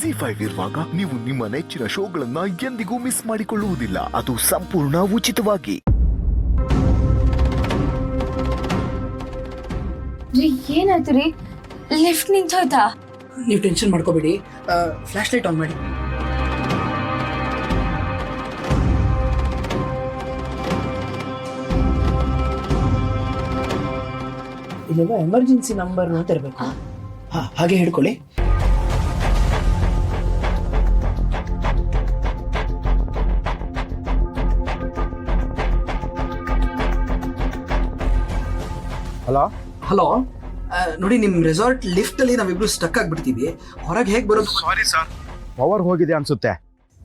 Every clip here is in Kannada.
ಜಿ5 ಇರುವಾಗ ನೀವು ನಿಮ್ಮ ನೆಚ್ಚಿನ ಶೋಗಳನ್ನ ಎಂದಿಗೂ ಮಿಸ್ ಮಾಡಿಕೊಳ್ಳುವುದಿಲ್ಲ. ಅದು ಸಂಪೂರ್ಣ ಉಚಿತವಾಗಿ. ಏನಾಯ್ತು ರೀ? ಲಿಫ್ಟ್ ನಿಂತೋಯ್ತಾ? ನೀವು ಟೆನ್ಷನ್ ಮಾಡ್ಕೋಬೇಡಿ, ಫ್ಲಾಶ್ ಲೈಟ್ ಆನ್ ಮಾಡಿ. ಇಲ್ಲೆಲ್ಲ ಎಮರ್ಜೆನ್ಸಿ ನಂಬರ್ ಅಂತ ಇರಬೇಕು. ಹಾಗೆ ಹಿಡ್ಕೊಳ್ಳಿ. ಹಲೋ ಹಲೋ, ನೋಡಿ ನಿಮ್ಮ ರೆಸಾರ್ಟ್ ಲಿಫ್ಟ್ ಅಲ್ಲಿ ನಾವಿಬ್ರು ಸ್ಟಕ್ ಆಗ್ಬಿಡ್ತೀವಿ. ಹೊರಗೆ ಹೇಗೆ ಬರೋದು? ಸಾರಿ ಸರ್, ಪವರ್ ಹೋಗಿದೆ ಅನ್ಸುತ್ತೆ.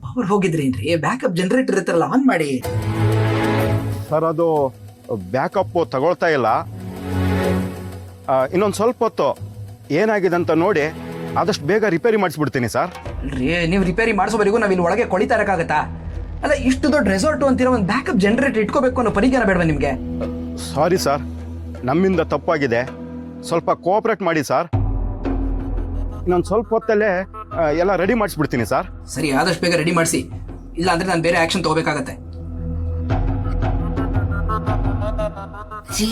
ಪವರ್ ಹೋಗಿದ್ರೇನ್ರಿ? ಬ್ಯಾಕಪ್ ಜನರೇಟರ್ ಇರುತ್ತಲ್ಲ, ಆನ್ ಮಾಡಿ. ಸರ್ ಅದು ಬ್ಯಾಕಪ್ ತಗೊಳ್ತಾ ಇಲ್ಲ. ಇನ್ನೊಂದು ಸ್ವಲ್ಪ ಹೊತ್ತು ಏನಾಗಿದೆ ಅಂತ ನೋಡಿ ಆದಷ್ಟು ಬೇಗ ರಿಪೇರಿ ಮಾಡಿಸ್ಬಿಡ್ತೀನಿ ಸರ್. ಅಲ್ರಿ, ನೀವು ರಿಪೇರಿ ಮಾಡಿಸೋವರೆಗೂ ನಾವು ಇಲ್ಲಿ ಒಳಗೆ ಕೊಳಿತಾ ಇರಕ್ಕಾಗತ್ತಾ? ಅಲ್ಲ, ಇಷ್ಟು ದೊಡ್ಡ ರೆಸಾರ್ಟ್ ಅಂತೀರ, ಒಂದು ಬ್ಯಾಕಪ್ ಜನರೇಟರ್ ಇಟ್ಕೋಬೇಕು ಅನ್ನೋ ಪರಿಜ್ಞಾನ ಬೇಡವಾ ನಿಮಗೆ? ಸಾರಿ ಸರ್, ನಮ್ಮಿಂದ ತಪ್ಪಾಗಿದೆ. ಸ್ವಲ್ಪ ಕೋಆಪರೇಟ್ ಮಾಡಿ ಸರ್. ಇನ್ನೊಂದು ಸ್ವಲ್ಪ ಹೊತ್ತಲ್ಲೇ ಎಲ್ಲ ರೆಡಿ ಮಾಡಿಸ್ಬಿಡ್ತೀನಿ ಸರ್. ಸರಿ, ಆದಷ್ಟು ಬೇಗ ರೆಡಿ ಮಾಡಿಸಿ, ಇಲ್ಲ ಅಂದ್ರೆ ನಾನು ಬೇರೆ ಆಕ್ಷನ್ ತಗೋಬೇಕಾಗತ್ತೆ. ರೀ,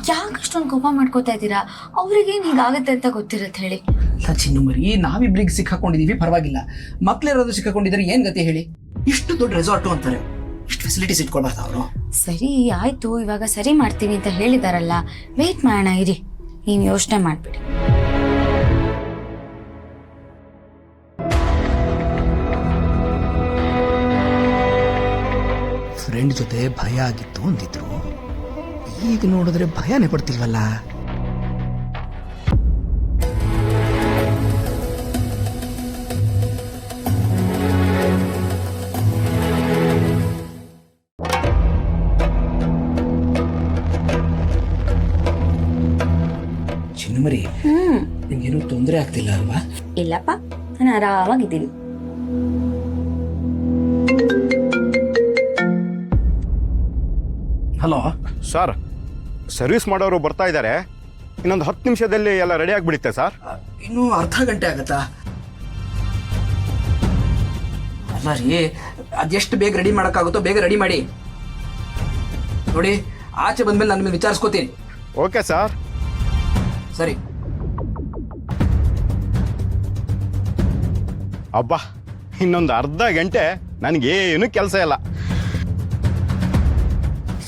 ಯಾಕೆ ಅಷ್ಟೊಂದು ಕೋಪ ಮಾಡ್ಕೋತಾ ಇದ್ದೀರಾ? ಅವ್ರಿಗೇನು ಹೀಗಾಗತ್ತೆ ಅಂತ ಗೊತ್ತಿರತ್ತೆ ಹೇಳಿ. ಇಲ್ಲ ಚಿನ್ನು ಮರಿ, ನಾವಿಬ್ರಿಗೆ ಸಿಕ್ಕಾಕೊಂಡಿದೀವಿ, ಪರವಾಗಿಲ್ಲ. ಮಕ್ಳೇನಾದ್ರು ಸಿಕ್ಕಾಕೊಂಡಿದ್ರೆ ಏನ್ ಗತಿ ಹೇಳಿ? ಇಷ್ಟು ದೊಡ್ಡ ರೆಸಾರ್ಟು ಅಂತಾರೆ, ಇಷ್ಟು ಫೆಸಿಲಿಟೀಸ್ ಇಟ್ಕೊಳ್ಬಾರ್ದು ಅವರು. ಸರಿ ಆಯ್ತು, ಇವಾಗ ಸರಿ ಮಾಡ್ತೀನಿ ಅಂತ ಹೇಳಿದಾರಲ್ಲ, ವೇಟ್ ಮಾಡೋಣ ಇರಿ, ನೀವು ಯೋಚನೆ ಮಾಡ್ಬಿಡಿ. ಫ್ರೆಂಡ್ ಜೊತೆ ಭಯ ಆಗಿತ್ತು ಅಂದಿದ್ರು, ಈಗ ನೋಡಿದ್ರೆ ಭಯನೇ ಪಡ್ತಿಲ್ವಲ್ಲ. ಚಿನ್ನಮರಿ, ನಿಮ್ಗೇನು ತೊಂದರೆ ಆಗ್ತಿಲ್ಲ ಅಲ್ವಾ? ಇಲ್ಲಪ್ಪ, ನಾನು ಆರಾಮಾಗಿದ್ದೀನಿ. ಹಲೋ ಸರ್, ಸರ್ವಿಸ್ ಮಾಡೋರು ಬರ್ತಾ ಇದ್ದಾರೆ. ಇನ್ನೊಂದು 10 ನಿಮಿಷದಲ್ಲಿ ಎಲ್ಲ ರೆಡಿ ಆಗಿಬಿಡುತ್ತೆ ಸರ್. ಇನ್ನೂ ಅರ್ಧ ಗಂಟೆ ಆಗತ್ತಾ? ಅಲ್ಲ ರೀ, ಅದೆಷ್ಟು ಬೇಗ ರೆಡಿ ಮಾಡೋಕ್ಕಾಗುತ್ತೋ ಬೇಗ ರೆಡಿ ಮಾಡಿ. ನೋಡಿ, ಆಚೆ ಬಂದ್ಮೇಲೆ ನಾನು ನಿಮಗೆ ವಿಚಾರಿಸ್ಕೋತೀನಿ. Okay sir. ಸರಿ. ಅಬ್ಬಾ, ಇನ್ನೊಂದು ಅರ್ಧ ಗಂಟೆ ನನಗೇನು ಕೆಲಸ ಇಲ್ಲ.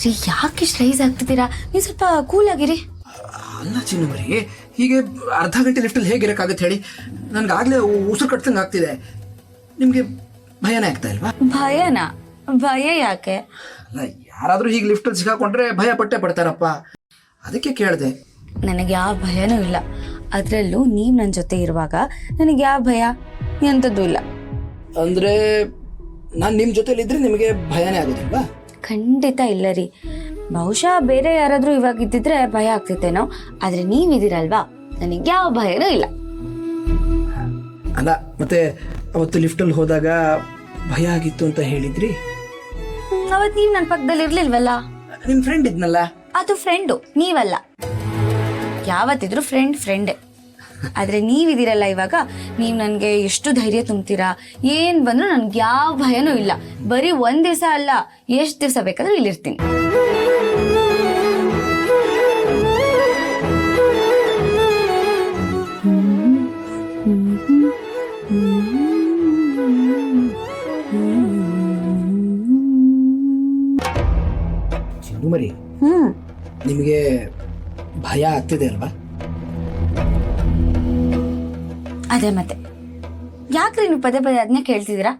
ರೀ, ಯಾಕೆ ಇಷ್ಟು ರೈಸ್ ಆಗ್ತಿದ್ದೀರಾ? ನೀವು ಸ್ವಲ್ಪ ಕೂಲ್ ಆಗಿರಿ. ಅಲ್ಲ ಚಿನ್ನು ಮರಿ, ಹೀಗೆ ಅರ್ಧ ಗಂಟೆ ಲಿಫ್ಟಲ್ಲಿ ಹೇಗಿರಕ್ಕಾಗತ್ತೆ ಹೇಳಿ? ನನ್ಗಾಗ್ಲೇ ಉಸಿರು ಕಟ್ತಂಗೆ ಆಗ್ತಿದೆ. ನಿಮ್ಗೆ ಭಯನೇ ಆಗ್ತಾ ಇಲ್ವಾ? ಭಯನಾ? ಭಯ ಯಾಕೆ? ಅಲ್ಲ, ಯಾರಾದ್ರೂ ಹೀಗೆ ಲಿಫ್ಟಲ್ಲಿ ಸಿಕ್ಕಾಕೊಂಡ್ರೆ ಭಯ ಪಟ್ಟೆ ಪಡ್ತಾರಪ್ಪ, ಅದಕ್ಕೆ ಕೇಳಿದೆ. ನನಗೆ ಯಾವ ಭಯನೂ ಇಲ್ಲ. ಅದರಲ್ಲೂ ನೀವು ನನ್ನ ಜೊತೆ ಇರುವಾಗ ನನಗೆ ಯಾವ ಭಯ ಎಂಥದ್ದು ಇಲ್ಲ. ಅಂದ್ರೆ ನಾನು ನಿಮ್ಮ ಜೊತೆಲಿದ್ರೆ ನಿಮಗೆ ಭಯನೇ ಆಗೋದಿಲ್ವಾ? ಖಂಡಿತ ಇಲ್ಲ ರೀ. ಬಹುಶಃ ಬೇರೆ ಯಾರಾದ್ರೂ ಇವಾಗ ಇದ್ದಿದ್ರೆ ಭಯ ಆಗ್ತಿತ್ತೇನೋ, ಆದ್ರೆ ನೀವಿದ್ದೀರಲ್ವಾ, ನನಗೆ ಯಾವ ಭಯನೂ ಇಲ್ಲ. ಅಲ್ಲ, ಮತ್ತೆ ಅವತ್ತು ಲಿಫ್ಟಲ್ಲಿ ಹೋದಾಗ ಭಯ ಆಗಿತ್ತು ಅಂತ ಹೇಳಿದ್ರಿ. ಅವತ್ತು ನೀವು ನನ್ನ ಪಕ್ಕದಲ್ಲಿ ಇರ್ಲಿಲ್ವಲ್ಲ? ನಿಮ್ಮ ಫ್ರೆಂಡ್ ಇದ್ನಲ್ಲ. ಅದು ಫ್ರೆಂಡು, ನೀವಲ್ಲ. ಯಾವತ್ತಿದ್ರು ಫ್ರೆಂಡೇ. ಆದ್ರೆ ನೀವಿದ್ದೀರಲ್ಲ ಇವಾಗ, ನೀವು ನನಗೆ ಎಷ್ಟು ಧೈರ್ಯ ತುಂಬ್ತೀರಾ. ಏನ್ ಬಂದ್ರು ನನ್ಗೆ ಯಾವ ಭಯನೂ ಇಲ್ಲ. ಬರೀ 1 ದಿವಸ ಅಲ್ಲ, ಎಷ್ಟು ದಿವಸ ಬೇಕಾದ್ರೂ ಇಲ್ಲಿರ್ತೀನಿ. ಚಿನ್ನುಮರಿ, ನಿಮಗೆ ಭಯ ಆಗ್ತಿದೆ ಅಲ್ವಾ? ಅದೇ ಮತ್ತೆ ಯಾಕ್ರಿ ನೀವು ಪದೇ ಅದನ್ನೇ ಕೇಳ್ತಿದ್ದೀರಾ?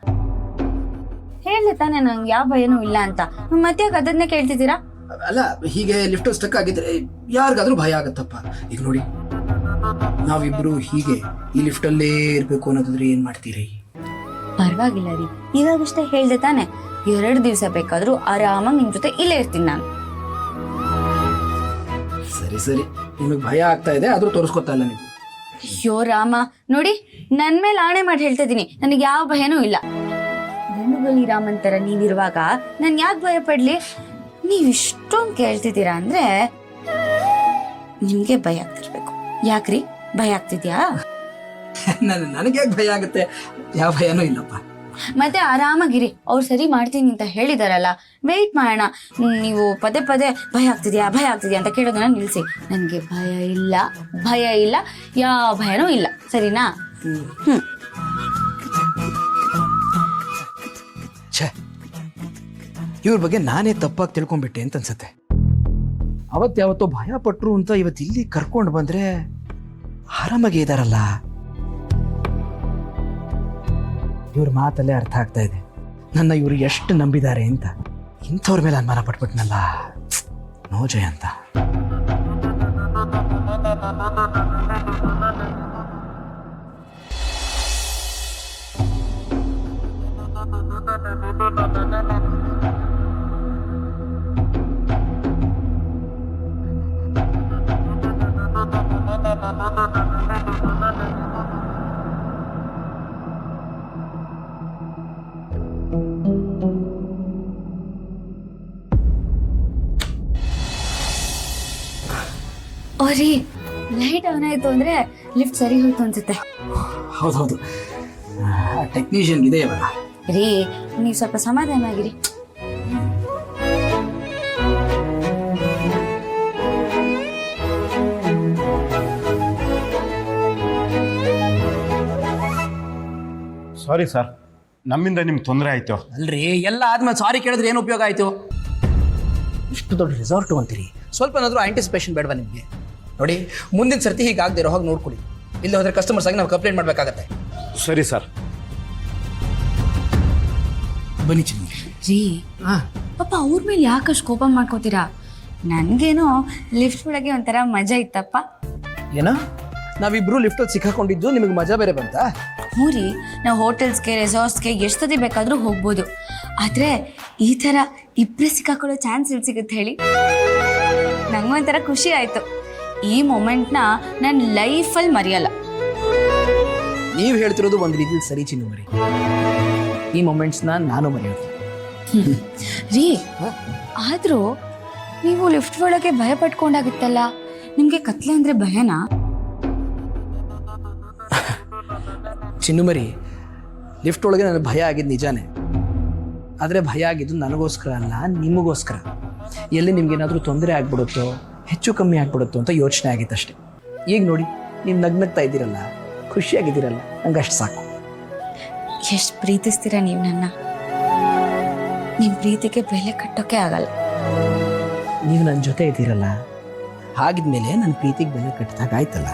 ಹೇಳಿದೆ ತಾನೇ ನಂಗೆ ಯಾವ ಭಯನೂ ಇಲ್ಲ ಅಂತ, ಮತ್ತೆ ಯಾಕೆ ಅದನ್ನೇ ಕೇಳ್ತಿದ್ದೀರಾ? ಅಲ್ಲ, ಹೀಗೆ ಲಿಫ್ಟ್ ಸ್ಟಕ್ ಆಗಿದ್ರೆ ಯಾರಿಗಾದ್ರೂ ಭಯ ಆಗತ್ತಪ್ಪ. ಈಗ ನೋಡಿ, ನಾವಿಬ್ರು ಹೀಗೆ ಈ ಲಿಫ್ಟಲ್ಲೇ ಇರ್ಬೇಕು ಅನ್ನೋದಾದ್ರೆ ಏನ್ ಮಾಡ್ತೀರಿ? ಪರವಾಗಿಲ್ಲ ರೀ, ಇವಾಗಷ್ಟೇ ಹೇಳ್ದೆ ತಾನೆ, 2 ದಿವಸ ಬೇಕಾದ್ರೂ ಆರಾಮಾಗಿ ನಿಮ್ ಜೊತೆ ಇಲ್ಲೇ ಇರ್ತೀನಿ ನಾನು. ಸರಿ, ನಿಮಗೆ ಭಯ ಆಗ್ತಾ ಇದೆ, ಆದ್ರೂ ತೋರಿಸ್ಕೊತಾ ಇಲ್ಲ ನೀವು. ಅಯ್ಯೋ ರಾಮ, ನೋಡಿ ನನ್ ಮೇಲೆ ಆಣೆ ಮಾಡಿ ಹೇಳ್ತಾ ಇದೀನಿ, ನನಗೆ ಯಾವ ಭಯನೂ ಇಲ್ಲ. ಗಂಡುಗಲಿ ರಾಮನ್ ತರ ನೀವಿರುವಾಗ ನಾನು ಯಾಕೆ ಭಯ ಪಡ್ಲಿ? ನೀವ್ ಇಷ್ಟೊಂದು ಕೇಳ್ತಿದ್ದೀರಾ ಅಂದ್ರೆ ನಿಮ್ಗೆ ಭಯ ಆಗ್ತಿರ್ಬೇಕು. ಯಾಕ್ರಿ, ಭಯ ಆಗ್ತಿದ್ಯಾ? ನನಗೆ ಯಾಕೆ ಭಯ ಆಗುತ್ತೆ? ಯಾವ ಭಯನೂ ಇಲ್ಲಪ್ಪ. ಮತ್ತೆ ಆರಾಮಾಗಿರಿ, ಅವ್ರು ಸರಿ ಮಾಡ್ತೀನಿ ಅಂತ ಹೇಳಿದಾರಲ್ಲ, ವೆಯ್ಟ್ ಮಾಡೋಣ. ನೀವು ಪದೇ ಪದೇ ಭಯ ಆಗ್ತಿದ್ಯಾ ಅಂತ ಕೇಳೋದನ್ನ ನಿಲ್ಸಿ. ನನಗೆ ಭಯ ಇಲ್ಲ, ಯಾವ ಭಯನೂ ಇಲ್ಲ, ಸರಿನಾ? ಛೇ, ಇವ್ರ ಬಗ್ಗೆ ನಾನೇ ತಪ್ಪಾಗಿ ತಿಳ್ಕೊಂಡ್ಬಿಟ್ಟೆ ಅಂತ ಅನ್ಸತ್ತೆ. ಅವತ್ತಾವತ್ತೋ ಭಯ ಪಟ್ರು ಅಂತ ಇವತ್ತು ಇಲ್ಲಿ ಕರ್ಕೊಂಡು ಬಂದ್ರೆ ಆರಾಮಾಗಿ ಇದಾರಲ್ಲ. ಇವ್ರ ಮಾತಲ್ಲೇ ಅರ್ಥ ಆಗ್ತಾ ಇದೆ ನನ್ನ ಇವ್ರು ಎಷ್ಟು ನಂಬಿದ್ದಾರೆ ಅಂತ. ಇಂಥವ್ರ ಮೇಲೆ ಅನುಮಾನ ಪಟ್ಬಿಟ್ನಲ್ಲ, ನೋ ಜಯ ಅಂತ. ಅವ್ರಿ ಲೈಟ್ ಆನ್ ಆಯ್ತು ಅಂದ್ರೆ ಲಿಫ್ಟ್ ಸರಿ ಹೋಯ್ತು ಅನ್ಸುತ್ತೆ. ಹೌದೌದು, ಟೆಕ್ನಿಷಿಯನ್ ಇದೆ ಇವಾಗ. ರೀ, ನೀವು ಸ್ವಲ್ಪ ಸಮಾಧಾನ ಆಗಿರಿ. ಸಾರಿ ಸರ್, ನಮ್ಮಿಂದ ನಿಮ್ಗೆ ತೊಂದರೆ ಆಯಿತು. ಅಲ್ರಿ, ಎಲ್ಲ ಆದ್ಮೇಲೆ ಸಾರಿ ಕೇಳಿದ್ರೆ ಏನು ಉಪಯೋಗ ಆಯ್ತು? ಇಷ್ಟು ದೊಡ್ಡ ರಿಸಾರ್ಟು ಅಂತೀರಿ, ಸ್ವಲ್ಪನಾದ್ರೂ ಆಂಟಿಸಿಪೇಷನ್ ಬೇಡವಾ ನಿಮಗೆ? ನೋಡಿ, ಮುಂದಿನ ಸರ್ತಿ ಹೀಗಾಗದಿರೋ ಹಾಗೆ ನೋಡ್ಕೊಳ್ಳಿ. ಇಲ್ಲಿ ಹೋದ್ರೆ ಕಸ್ಟಮರ್ಸ್ ಆಗಿ ನಾವು ಕಂಪ್ಲೇಂಟ್ ಮಾಡಬೇಕಾಗತ್ತೆ. ಸರಿ ಸರ್. ಬನ್ನಿ ಚಿನ್ನಿ. ರೀ, ಪಾಪ ಅವ್ರ ಮೇಲೆ ಯಾಕಷ್ಟು ಕೋಪ ಮಾಡ್ಕೋತೀರಾ? ನನ್ಗೇನೋ ಲಿಫ್ಟ್ ಒಳಗೆ ಒಂಥರ ಮಜಾ ಇತ್ತಪ್ಪ. ಏನೋ ನಾವಿಬ್ರು ಲಿಫ್ಟಲ್ಲಿ ಸಿಕ್ಕಾಕೊಂಡಿದ್ದು ನಿಮಗೆ ಮಜಾ ಬೇರೆ ಬಂತಾ? ಹ್ಞೂ ರೀ, ನಾವು ಹೋಟೆಲ್ಸ್ಗೆ ರೆಸಾರ್ಟ್ಸ್ಗೆ ಎಷ್ಟು ಸತಿ ಬೇಕಾದರೂ ಹೋಗ್ಬೋದು. ಆದರೆ ಈ ಥರ ಇಬ್ಬರೇ ಸಿಕ್ಕಾಕೊಳ್ಳೋ ಚಾನ್ಸ್ ಎಲ್ಲಿ ಸಿಗುತ್ತೆ ಹೇಳಿ? ನಂಗೊಂಥರ ಖುಷಿ ಆಯಿತು. ಈ ಮೊಮೆಂಟ್ನ ನನ್ನ ಲೈಫಲ್ಲಿ ಮರೆಯಲ್ಲ. ನೀವು ಹೇಳ್ತಿರೋದು ಒಂದು ರೀತಿಲಿ ಸರಿ ಚಿನ್ನು ಮರಿ. ಈ ಮೊಮೆಂಟ್ಸ್ನ ನಾನು ಮರೆಯೋದು. ರೀ, ಆದರೂ ನೀವು ಲಿಫ್ಟ್ ಒಳಗೆ ಭಯ ಪಟ್ಕೊಂಡಾಗುತ್ತಲ್ಲ, ನಿಮಗೆ ಕತ್ಲೆ ಅಂದರೆ ಭಯನಾ? ಚಿನ್ನು ಮರಿ, ಲಿಫ್ಟ್ ಒಳಗೆ ನನಗೆ ಭಯ ಆಗಿದ್ದು ನಿಜಾನೇ. ಆದರೆ ಭಯ ಆಗಿದ್ದು ನನಗೋಸ್ಕರ ಅಲ್ಲ, ನಿಮಗೋಸ್ಕರ. ಎಲ್ಲಿ ನಿಮ್ಗೇನಾದರೂ ತೊಂದರೆ ಆಗ್ಬಿಡುತ್ತೋ, ಹೆಚ್ಚು ಕಮ್ಮಿ ಆಗ್ಬಿಡುತ್ತೋ ಅಂತ ಯೋಚನೆ ಆಗಿತ್ತಷ್ಟೆ. ಈಗ ನೋಡಿ, ನೀವು ನಗ್ನಗ್ತಾ ಇದ್ದೀರಲ್ಲ, ಖುಷಿಯಾಗಿದ್ದೀರಲ್ಲ, ನಂಗೆ ಅಷ್ಟು ಸಾಕು. ಎಷ್ಟು ಪ್ರೀತಿಸ್ತೀರ ನೀವು ನನ್ನ. ನಿಮ್ಮ ಪ್ರೀತಿಗೆ ಬೆಲೆ ಕಟ್ಟೋಕೆ ಆಗಲ್ಲ. ನೀವು ನನ್ನ ಜೊತೆ ಇದ್ದೀರಲ್ಲ, ಹಾಗಿದ್ಮೇಲೆ ನನ್ನ ಪ್ರೀತಿಗೆ ಬೆಲೆ ಕಟ್ಟಿದಾಗ ಆಯ್ತಲ್ಲ.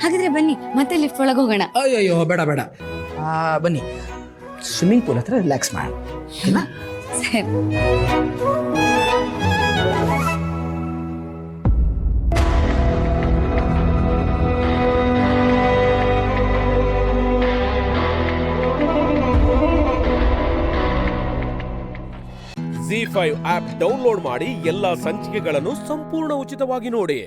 ಹಾಗಿದ್ರೆ ಬನ್ನಿ ಮತ್ತೆ ಲಿಫ್ಟ್ ಒಳಗೆ ಹೋಗೋಣ. ಅಯ್ಯೋ ಬೇಡ, ಬನ್ನಿ ಸ್ವಿಮ್ಮಿಂಗ್ ಪೂಲ್ ಹತ್ರ ರಿಲ್ಯಾಕ್ಸ್ ಮಾಡೋಣ. ಸರಿ. ZEE5 ಆಪ್ ಡೌನ್ಲೋಡ್ ಮಾಡಿ ಎಲ್ಲಾ ಸಂಚಿಕೆಗಳನ್ನು ಸಂಪೂರ್ಣ ಉಚಿತವಾಗಿ ನೋಡಿ.